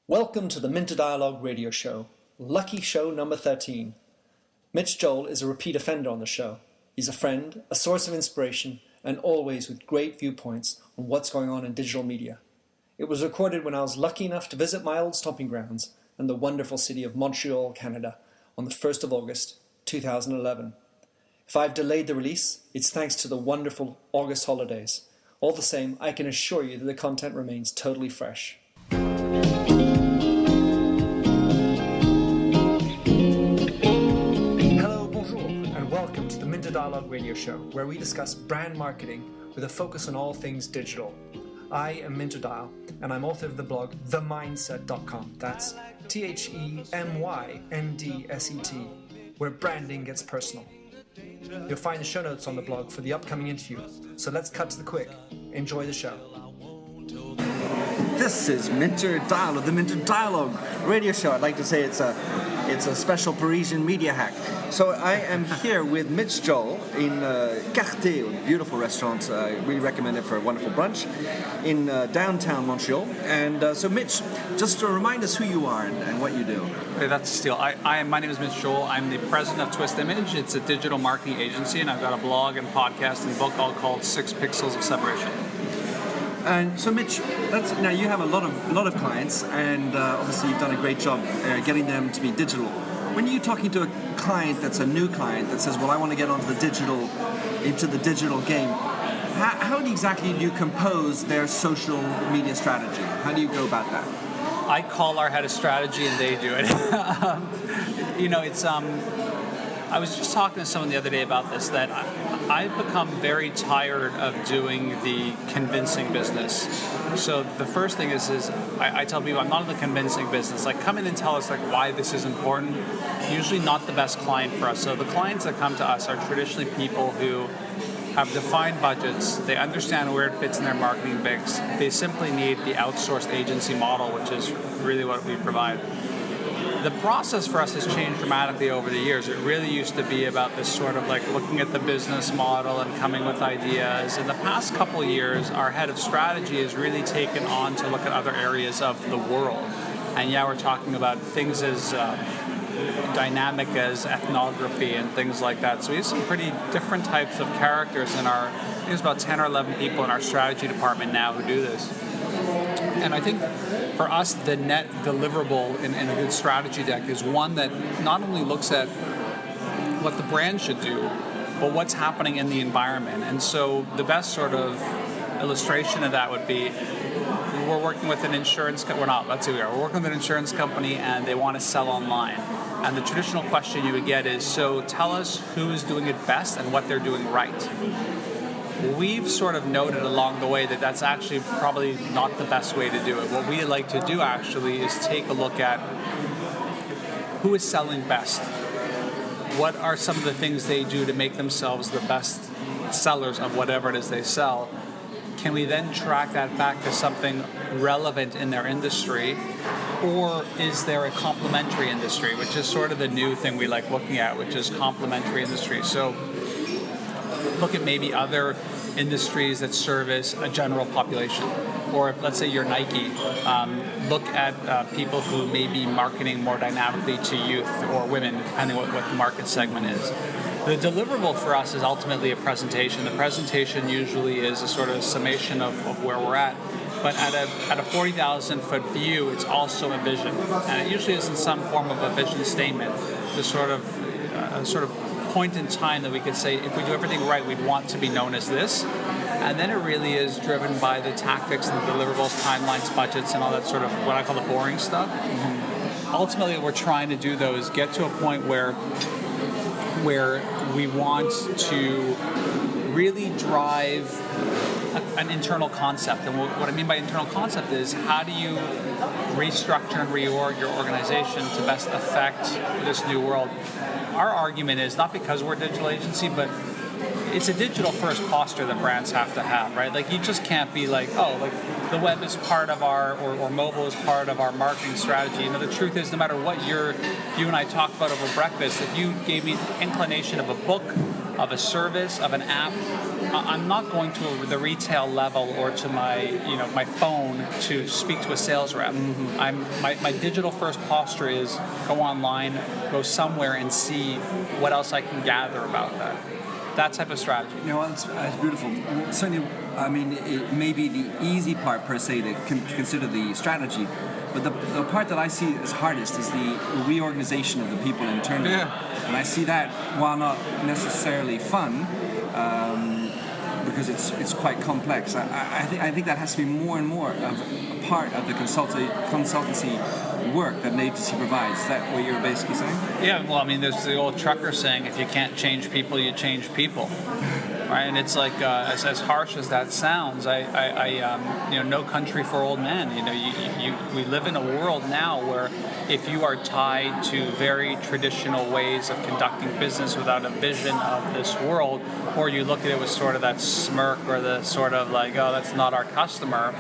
Welcome to the Minter Dialogue radio show, lucky show number 13. Mitch Joel is a repeat offender on the show. He's a friend, a source of inspiration, and always with great viewpoints on what's going on in digital media. It was recorded when I was lucky enough to visit my old stomping grounds in the wonderful city of Montreal, Canada, on the 1st of August, 2011. If I've delayed the release, it's thanks to the wonderful August holidays. All the same, I can assure you that the content remains totally fresh. Dialogue radio show, where we discuss brand marketing with a focus on all things digital. I am Minter Dial, and I'm author of the blog themindset.com. That's TheMyndset, where branding gets personal. You'll find the show notes on the blog for the upcoming interview. So let's cut to the quick. Enjoy the show. This is Minter Dial of the Minter Dialogue radio show. I'd like to say it's a special Parisian media hack. So I am here with Mitch Joel in Carté, a beautiful restaurant. We recommend it for a wonderful brunch in downtown Montreal. And so Mitch, just to remind us who you are and what you do. Hey, that's a steal. My name is Mitch Joel. I'm the president of Twist Image. It's a digital marketing agency, and I've got a blog and podcast and book all called 6 Pixels of Separation. And so, Mitch, now you have a lot of clients, and obviously you've done a great job getting them to be digital. When you're talking to a client that's a new client that says, "Well, I want to get into the digital game," how exactly do you compose their social media strategy? How do you go about that? I call our head of strategy, and they do it. I was just talking to someone the other day about this, that I've become very tired of doing the convincing business. So the first thing is I tell people I'm not in the convincing business. Like, come in and tell us why this is important. Usually not the best client for us. So the clients that come to us are traditionally people who have defined budgets. They understand where it fits in their marketing mix. They simply need the outsourced agency model, which is really what we provide. The process for us has changed dramatically over the years. It really used to be about this sort of looking at the business model and coming with ideas. In the past couple of years, our head of strategy has really taken on to look at other areas of the world. And we're talking about things as dynamic as ethnography and things like that. So we have some pretty different types of characters in I think there's about 10 or 11 people in our strategy department now who do this. And I think for us, the net deliverable in a good strategy deck is one that not only looks at what the brand should do, but what's happening in the environment. And so the best sort of illustration of that would be, we're working with an insurance company. We're working with an insurance company, and they want to sell online. And the traditional question you would get is, so tell us who is doing it best and what they're doing right. We've sort of noted along the way that that's actually probably not the best way to do it. What we like to do actually is take a look at who is selling best. What are some of the things they do to make themselves the best sellers of whatever it is they sell? Can we then track that back to something relevant in their industry? Or is there a complementary industry, which is sort of the new thing we like looking at, which is complementary industry. So look at maybe other industries that service a general population. Or let's say you're Nike, look at people who may be marketing more dynamically to youth or women, depending on what the market segment is. The deliverable for us is ultimately a presentation. The presentation usually is a sort of summation of where we're at. But at a 40,000-foot view, it's also a vision. And it usually is in some form of a vision statement, the sort of point in time that we could say, if we do everything right, we'd want to be known as this. And then it really is driven by the tactics and the deliverables, timelines, budgets, and all that sort of what I call the boring stuff. Mm-hmm. Ultimately, what we're trying to do, though, is get to a point where we want to really drive an internal concept. And what I mean by internal concept is, how do you restructure and reorg your organization to best affect this new world? Our argument is not because we're a digital agency, but it's a digital first posture that brands have to have, right? You just can't be the web is part of our, or mobile is part of our marketing strategy. The truth is, no matter what you and I talked about over breakfast, if you gave me inclination of a book, of a service, of an app, I'm not going to the retail level or to my phone to speak to a sales rep. My digital first posture is go online, go somewhere and see what else I can gather about that type of strategy. It's beautiful. Certainly, I mean, it may be the easy part per se to consider the strategy, but the part that I see as hardest is the reorganization of the people internally. Yeah. And I see that, while not necessarily fun, because it's quite complex, I think that has to be more and more of a part of the consultancy work that an agency provides. Is that what you're basically saying? Yeah, well, I mean, there's the old trucker saying, if you can't change people, you change people. Right, and it's like as harsh as that sounds. No country for old men. We live in a world now where if you are tied to very traditional ways of conducting business without a vision of this world, or you look at it with sort of that smirk or the sort of like, oh, that's not our customer.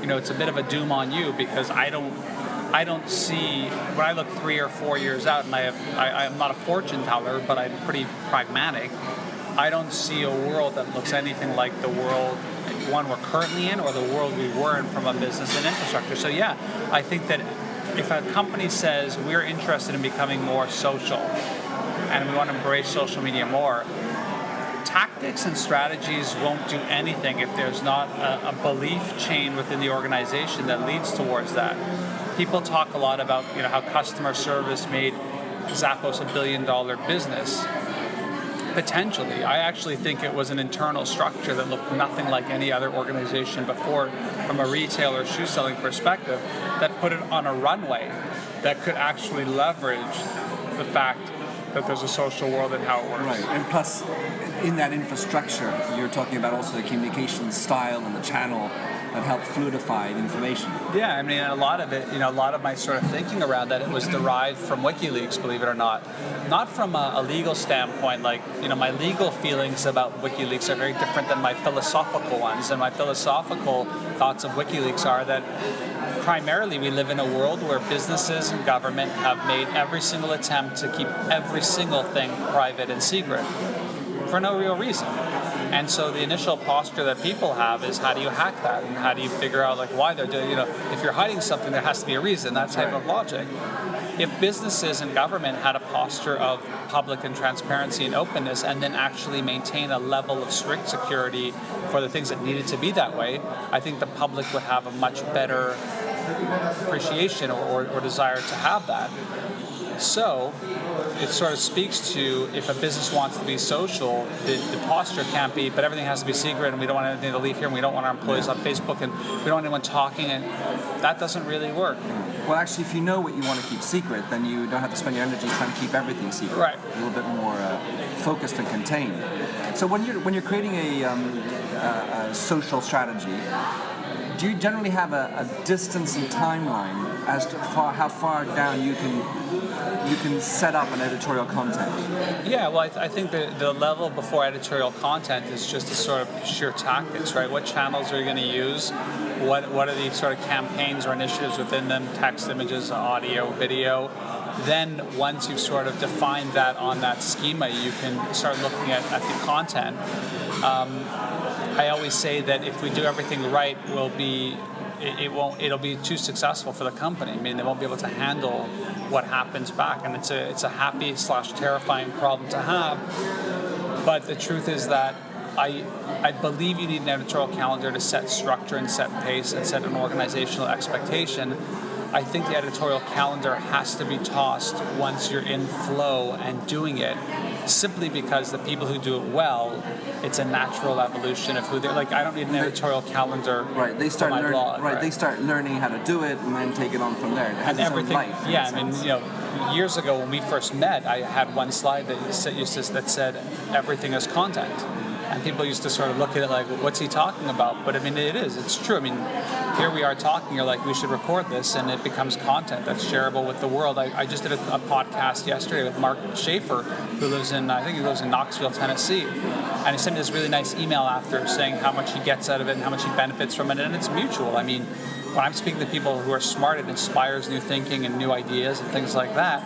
It's a bit of a doom on you, because I don't see, when I look 3 or 4 years out, and I'm not a fortune teller, but I'm pretty pragmatic. I don't see a world that looks anything like the world, one we're currently in, or the world we were in from a business and infrastructure. So yeah, I think that if a company says we're interested in becoming more social and we want to embrace social media more, tactics and strategies won't do anything if there's not a belief chain within the organization that leads towards that. People talk a lot about how customer service made Zappos $1 billion business. Potentially. I actually think it was an internal structure that looked nothing like any other organization before from a retail or shoe selling perspective that put it on a runway that could actually leverage the fact that there's a social world and how it works. Right, and plus in that infrastructure you're talking about also the communication style and the channel that helped fluidify information. Yeah, I mean, a lot of it, a lot of my sort of thinking around that, it was derived from WikiLeaks, believe it or not. Not from a legal standpoint, like, my legal feelings about WikiLeaks are very different than my philosophical ones. And my philosophical thoughts of WikiLeaks are that primarily we live in a world where businesses and government have made every single attempt to keep every single thing private and secret for no real reason. And so the initial posture that people have is, how do you hack that? And how do you figure out why they're doing, if you're hiding something, there has to be a reason, that type of logic. If businesses and government had a posture of public and transparency and openness, and then actually maintain a level of strict security for the things that needed to be that way, I think the public would have a much better appreciation or desire to have that. So it sort of speaks to, if a business wants to be social, the posture can't be, but everything has to be secret, and we don't want anything to leave here, and we don't want our employees on Facebook, and we don't want anyone talking, and that doesn't really work. Well, actually, if you know what you want to keep secret, then you don't have to spend your energy trying to keep everything secret. Right. A little bit more focused and contained. So when you're creating a social strategy, do you generally have a distance and timeline as to how far down you can set up an editorial content? Yeah, well, I think the level before editorial content is just a sort of sheer tactics, right? What channels are you going to use? What are the sort of campaigns or initiatives within them? Text, images, audio, video. Then once you've sort of defined that on that schema, you can start looking at the content. I always say that if we do everything right, it'll be too successful for the company. I mean, they won't be able to handle what happens back, and it's a happy / terrifying problem to have. But the truth is that I believe you need an editorial calendar to set structure and set pace and set an organizational expectation. I think the editorial calendar has to be tossed once you're in flow and doing it, simply because the people who do it well, it's a natural evolution of who they're. Like, I don't need an editorial calendar. Right, they start learning. Right, they start learning how to do it and then take it on from there. It has its own life. Yeah, I mean, years ago when we first met, I had one slide that said everything is content. And people used to sort of look at it like, what's he talking about? But I mean, it's true. I mean, here we are talking, you're like, we should record this, and it becomes content that's shareable with the world. I just did a podcast yesterday with Mark Schaefer, who lives in Knoxville, Tennessee. And he sent me this really nice email after saying how much he gets out of it and how much he benefits from it, and it's mutual. I mean, when I'm speaking to people who are smart, it inspires new thinking and new ideas and things like that.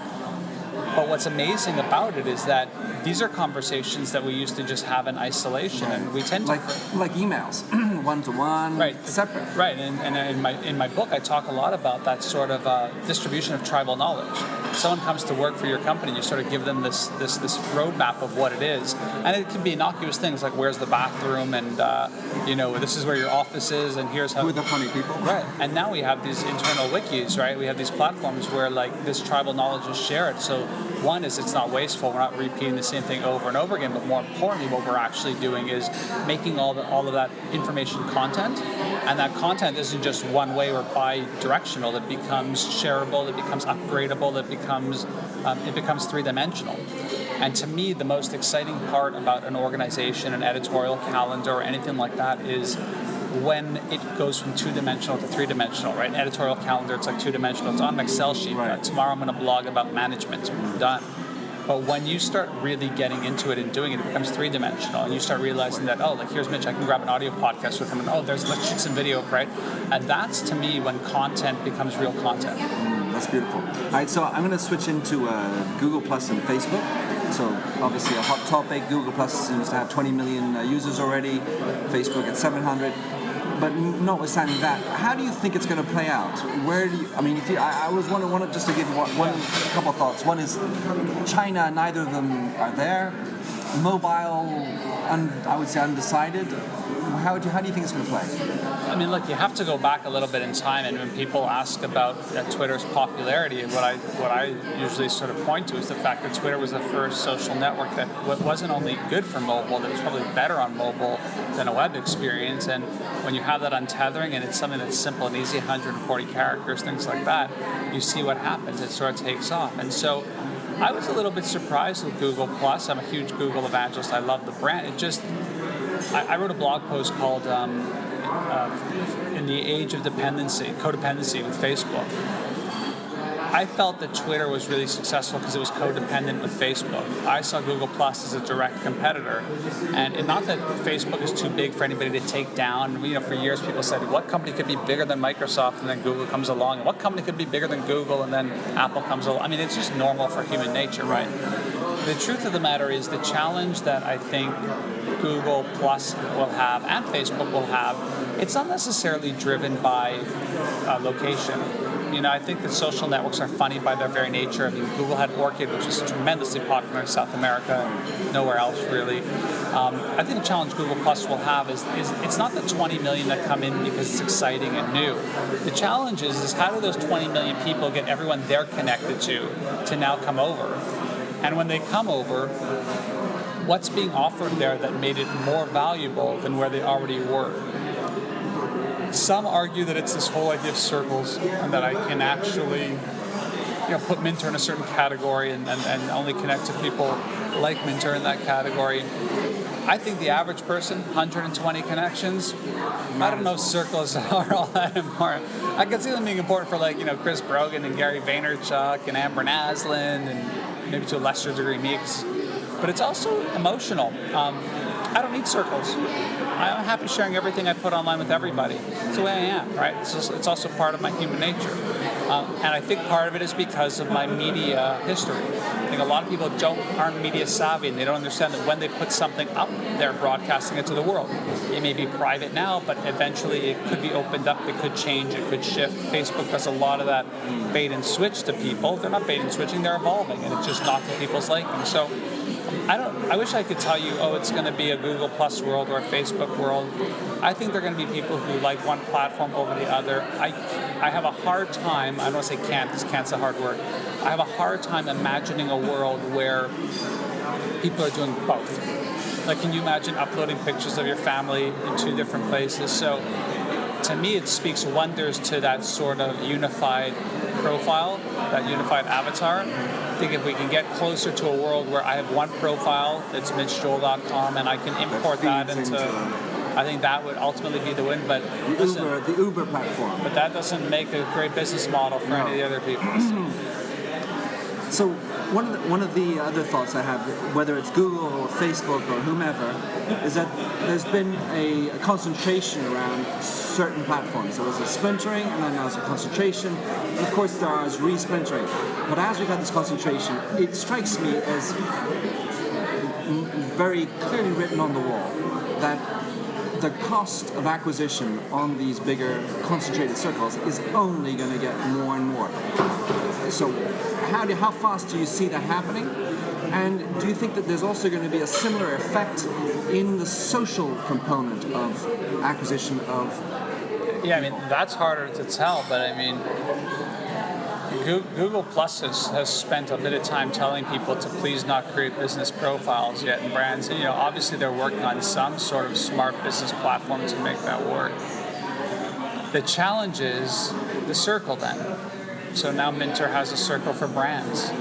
But what's amazing about it is that these are conversations that we used to just have in isolation, and we tend to like emails, one-to-one, separate. Right, and in my book, I talk a lot about that sort of distribution of tribal knowledge. Someone comes to work for your company, you sort of give them this roadmap of what it is, and it can be innocuous things like where's the bathroom, and this is where your office is, and here's how. Who are the funny people? Right, and now we have these internal wikis, right? We have these platforms where like this tribal knowledge is shared. So one is it's not wasteful. We're not repeating the same thing over and over again. But more importantly, what we're actually doing is making all of that information content, and that content isn't just one way or bi-directional. It becomes shareable. It becomes upgradable. It becomes three-dimensional. And to me, the most exciting part about an organization, an editorial calendar, or anything like that is when it goes from two-dimensional to three-dimensional, right? An editorial calendar, it's like two-dimensional. It's on an Excel sheet. Right. Tomorrow I'm going to blog about management. Done. But when you start really getting into it and doing it, it becomes three-dimensional, and you start realizing that, here's Mitch, I can grab an audio podcast with him, and let's shoot some video, right? And that's, to me, when content becomes real content. That's beautiful. All right, so I'm going to switch into Google Plus and Facebook. So obviously a hot topic. Google Plus seems to have 20 million users already. Facebook at 700. But notwithstanding that, how do you think it's going to play out? Where do you? I mean, I was wondering just to give one couple of thoughts. One is China. Neither of them are there. Mobile, I would say undecided. How do you think it's going to play? I mean, look, you have to go back a little bit in time, and when people ask about Twitter's popularity, what I usually sort of point to is the fact that Twitter was the first social network that wasn't only good for mobile, that was probably better on mobile than a web experience. And when you have that untethering, and it's something that's simple and easy, 140 characters, things like that, you see what happens. It sort of takes off. And so I was a little bit surprised with Google Plus. I'm a huge Google evangelist. I love the brand. I wrote a blog post called In the Age of Codependency with Facebook. I felt that Twitter was really successful because it was codependent with Facebook. I saw Google Plus as a direct competitor. And not that Facebook is too big for anybody to take down. For years people said, what company could be bigger than Microsoft? And then Google comes along. And what company could be bigger than Google? And then Apple comes along. I mean, it's just normal for human nature, right? The truth of the matter is the challenge that I think Google Plus will have and Facebook will have, it's not necessarily driven by location. I think that social networks are funny by their very nature. I mean, Google had Orchid, which is tremendously popular in South America and nowhere else really. I think the challenge Google Plus will have is it's not the 20 million that come in because it's exciting and new. The challenge is how do those 20 million people get everyone they're connected to now come over? And when they come over, what's being offered there that made it more valuable than where they already were? Some argue that it's this whole idea of circles, and that I can actually put Minter in a certain category and only connect to people like Minter in that category. I think the average person, 120 connections, I don't know if circles are all that important. I can see them being important for Chris Brogan and Gary Vaynerchuk and Amber Naslund and maybe to a lesser degree me. But it's also emotional. I don't need circles. I'm happy sharing everything I put online with everybody. It's the way I am, right? It's also part of my human nature. And I think part of it is because of my media history. I think a lot of people aren't media savvy, and they don't understand that when they put something up, they're broadcasting it to the world. It may be private now, but eventually it could be opened up, it could change, it could shift. Facebook does a lot of that bait and switch to people. They're not bait and switching, they're evolving, and it's just not to people's liking. So I wish I could tell you, it's going to be a Google Plus world or a Facebook world. I think there are going to be people who like one platform over the other. I have a hard time, I don't want to say can't, because can't's a hard word. I have a hard time imagining a world where people are doing both. Like, can you imagine uploading pictures of your family in two different places? So to me, it speaks wonders to that sort of unified profile, that unified avatar. I think if we can get closer to a world where I have one profile that's mitchjoel.com and I can import that into, I think that would ultimately be the win. But the Uber platform. But that doesn't make a great business model for any of the other people. So one of the other thoughts I have, whether it's Google or Facebook or whomever, is that there's been a concentration around certain platforms. There was a splintering, and then there was a concentration, and of course there is re-splintering. But as we've had this concentration, it strikes me as very clearly written on the wall that the cost of acquisition on these bigger concentrated circles is only going to get more and more. So how fast do you see that happening? And do you think that there's also going to be a similar effect in the social component of acquisition of... Yeah, I mean, that's harder to tell, but I mean, Google Plus has spent a bit of time telling people to please not create business profiles yet in brands. And, obviously they're working on some sort of smart business platform to make that work. The challenge is the circle then. So now Minter has a circle for brands.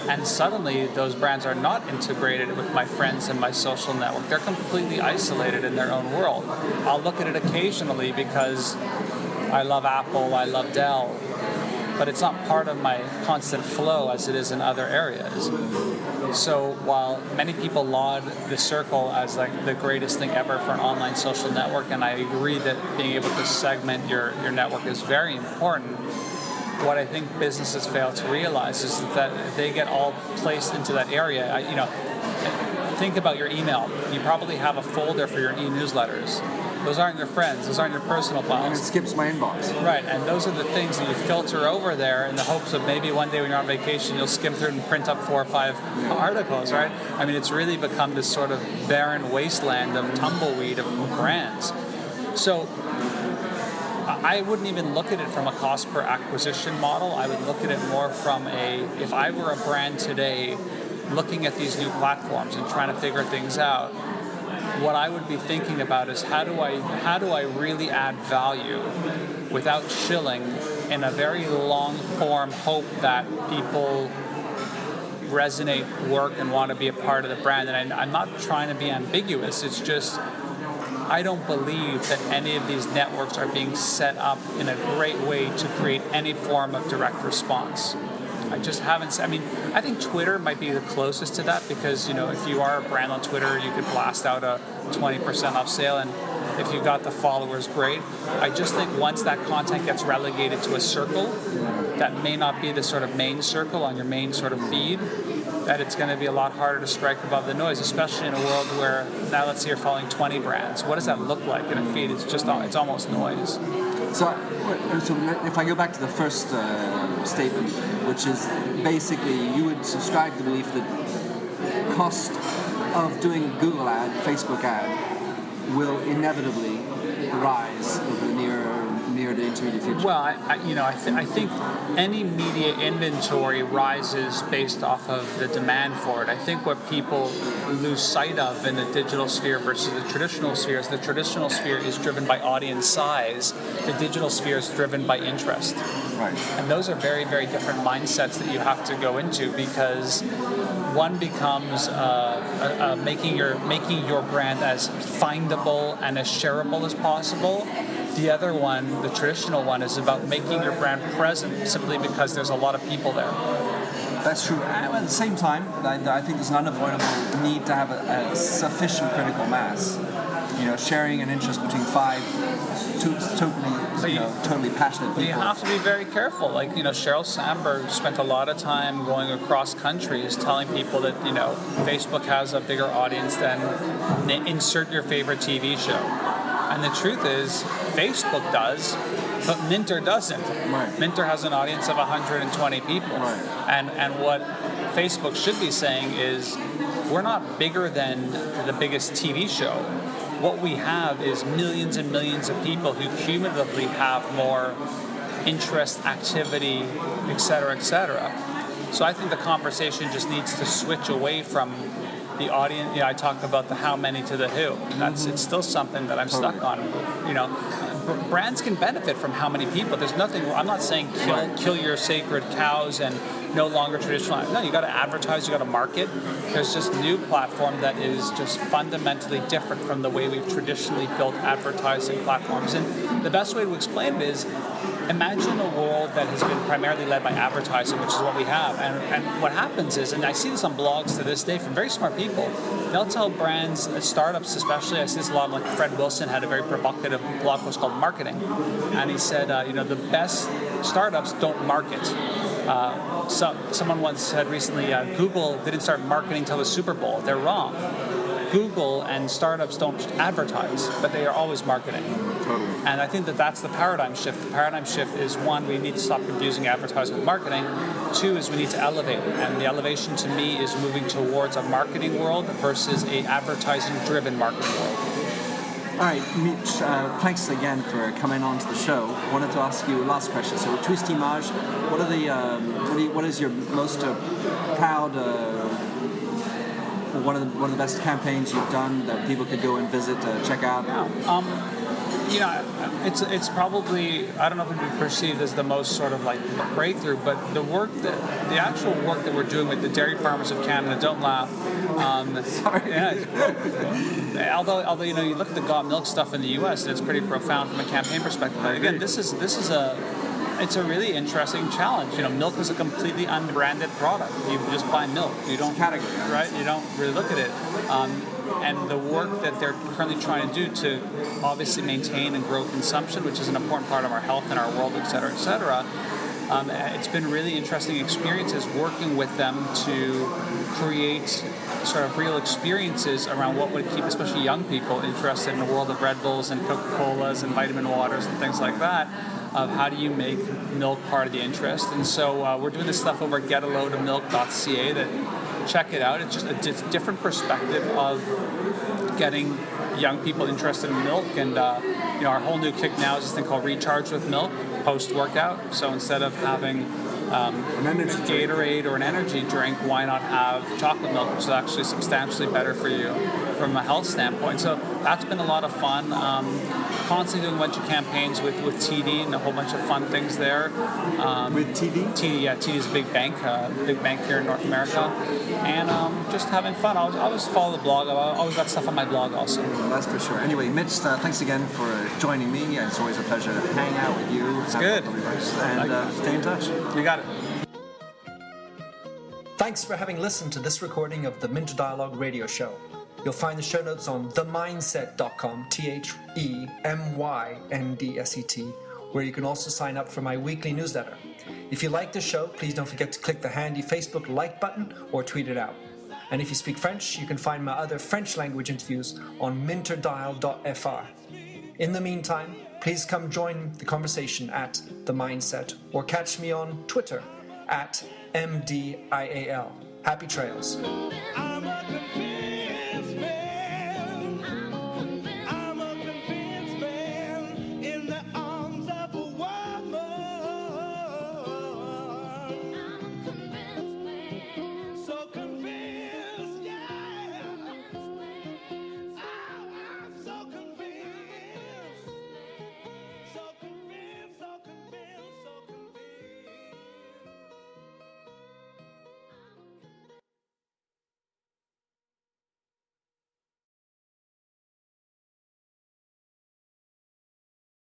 And suddenly those brands are not integrated with my friends and my social network. They're completely isolated in their own world. I'll look at it occasionally because I love Apple, I love Dell, but it's not part of my constant flow as it is in other areas. So while many people laud the circle as like the greatest thing ever for an online social network, and I agree that being able to segment your network is very important, what I think businesses fail to realize is that they get all placed into that area. Think about your email. You probably have a folder for your e-newsletters. Those aren't your friends. Those aren't your personal files. And it skips my inbox. Right, and those are the things that you filter over there in the hopes of maybe one day when you're on vacation, you'll skim through and print up 4 or 5 articles, right? I mean, it's really become this sort of barren wasteland of tumbleweed of brands. So I wouldn't even look at it from a cost per acquisition model. I would look at it more from if I were a brand today looking at these new platforms and trying to figure things out, what I would be thinking about is how do I really add value without shilling in a very long form hope that people resonate, work, and want to be a part of the brand. And I'm not trying to be ambiguous. It's just I don't believe that any of these networks are being set up in a great way to create any form of direct response. I just haven't. I mean, I think Twitter might be the closest to that because, if you are a brand on Twitter, you could blast out a 20% off sale, and if you got the followers, great. I just think once that content gets relegated to a circle that may not be the sort of main circle on your main sort of feed, that it's going to be a lot harder to strike above the noise, especially in a world where now let's say you're following 20 brands. What does that look like in a feed? It's almost noise. So if I go back to the first statement, which is basically you would subscribe to the belief that cost of doing a Google ad, Facebook ad, will inevitably rise over the near to intermediate future. Well, I think any media inventory rises based off of the demand for it. I think what people lose sight of in the digital sphere versus the traditional sphere is the traditional sphere is driven by audience size. The digital sphere is driven by interest. Right. And those are very, very different mindsets that you have to go into because one becomes making your brand as findable and as shareable as possible. The other one, the traditional one, is about making your brand present simply because there's a lot of people there. That's true. And at the same time, I think there's an unavoidable need to have a sufficient critical mass. Sharing an interest between 5 totally passionate people. You have to be very careful. Like, Sheryl Sandberg spent a lot of time going across countries telling people that, Facebook has a bigger audience than insert your favorite TV show. And the truth is, Facebook does, but Minter doesn't. Right. Minter has an audience of 120 people. Right. And what Facebook should be saying is, we're not bigger than the biggest TV show. What we have is millions and millions of people who cumulatively have more interest, activity, et cetera, et cetera. So I think the conversation just needs to switch away from the audience. I talk about the how many to the who. It's still something that I'm stuck on. Brands can benefit from how many people. There's nothing. I'm not saying kill your sacred cows and no longer traditional. No, you got to advertise. You got to market. There's just new platform that is just fundamentally different from the way we've traditionally built advertising platforms. And the best way to explain it is, imagine a world that has been primarily led by advertising, which is what we have. And what happens is, and I see this on blogs to this day from very smart people, they'll tell brands, startups especially, I see this a lot, like Fred Wilson had a very provocative blog post called Marketing. And he said, the best startups don't market. Someone once said recently, Google didn't start marketing till the Super Bowl. They're wrong. Google and startups don't advertise, but they are always marketing. Totally. And I think that that's the paradigm shift. The paradigm shift is, one, we need to stop confusing advertising with marketing. Two is we need to elevate. And the elevation to me is moving towards a marketing world versus a advertising-driven marketing world. All right, Mitch, thanks again for coming on to the show. I wanted to ask you a last question. So, Twist Image, what is your most proud, one of the best campaigns you've done that people could go and visit, check out? It's probably, I don't know if it would be perceived as the most sort of like breakthrough, but the actual work that we're doing with the dairy farmers of Canada, don't laugh. Sorry. Yeah, although you look at the Got Milk stuff in the U.S. and it's pretty profound from a campaign perspective. But again, it's a really interesting challenge. Milk is a completely unbranded product. You just buy milk. You don't category, right? You don't really look at it. And the work that they're currently trying to do to obviously maintain and grow consumption, which is an important part of our health and our world, et cetera, et cetera. It's been really interesting experiences working with them to create sort of real experiences around what would keep especially young people interested in the world of Red Bulls and Coca-Colas and vitamin waters and things like that, of how do you make milk part of the interest. And so we're doing this stuff over at getaloadofmilk.ca that, check it out. It's just a different perspective of getting young people interested in milk. And our whole new kick now is this thing called Recharge with Milk post-workout. So instead of having Gatorade or an energy drink, why not have chocolate milk, which is actually substantially better for you from a health standpoint. So that's been a lot of fun. Constantly doing a bunch of campaigns with TD and a whole bunch of fun things there. With TD? TD is a big bank here in North America. And just having fun. I always follow the blog. I've always got stuff on my blog also. Well, that's for sure. Anyway, Mitch, thanks again for joining me. It's always a pleasure to hang out with you. It's good. And stay in touch. You got it. Thanks for having listened to this recording of the Minter Dialogue radio show. You'll find the show notes on themyndset.com, TheMyndset, where you can also sign up for my weekly newsletter. If you like the show, please don't forget to click the handy Facebook like button or tweet it out. And if you speak French, you can find my other French language interviews on minterdial.fr. In the meantime, please come join the conversation at The Mindset or catch me on Twitter at MDIAL. Happy trails.